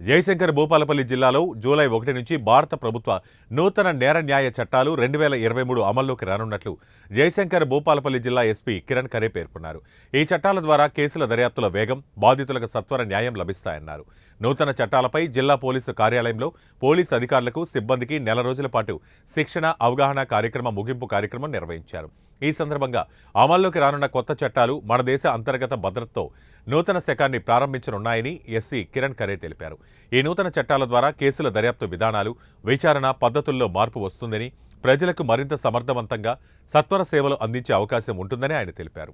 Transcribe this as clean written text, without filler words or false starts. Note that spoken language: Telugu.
జయశంకర్ భూపాలపల్లి జిల్లాలో జూలై 1 నుంచి భారత ప్రభుత్వ నూతన నేర న్యాయ చట్టాలు 2023 అమల్లోకి రానున్నట్లు జయశంకర్ భూపాలపల్లి జిల్లా ఎస్పీ కిరణ్ ఖరే పేర్కొన్నారు. ఈ చట్టాల ద్వారా కేసుల దర్యాప్తుల వేగం, బాధితులకు సత్వర న్యాయం లభిస్తాయన్నారు. నూతన చట్టాలపై జిల్లా పోలీసు కార్యాలయంలో పోలీసు అధికారులకు, సిబ్బందికి నెల రోజుల పాటు శిక్షణ, అవగాహన కార్యక్రమం ముగింపు కార్యక్రమం నిర్వహించారు. ఈ సందర్భంగా అమల్లోకి రానున్న కొత్త చట్టాలు మన దేశ అంతర్గత భద్రతతో నూతన శకాన్ని ప్రారంభించనున్నాయని ఎస్సీ కిరణ్ ఖరే తెలిపారు. ఈ నూతన చట్టాల ద్వారా కేసుల దర్యాప్తు విధానాలు, విచారణ పద్ధతుల్లో మార్పు వస్తుందని, ప్రజలకు మరింత సమర్థవంతంగా సత్వర సేవలు అందించే అవకాశం ఉంటుందని ఆయన తెలిపారు.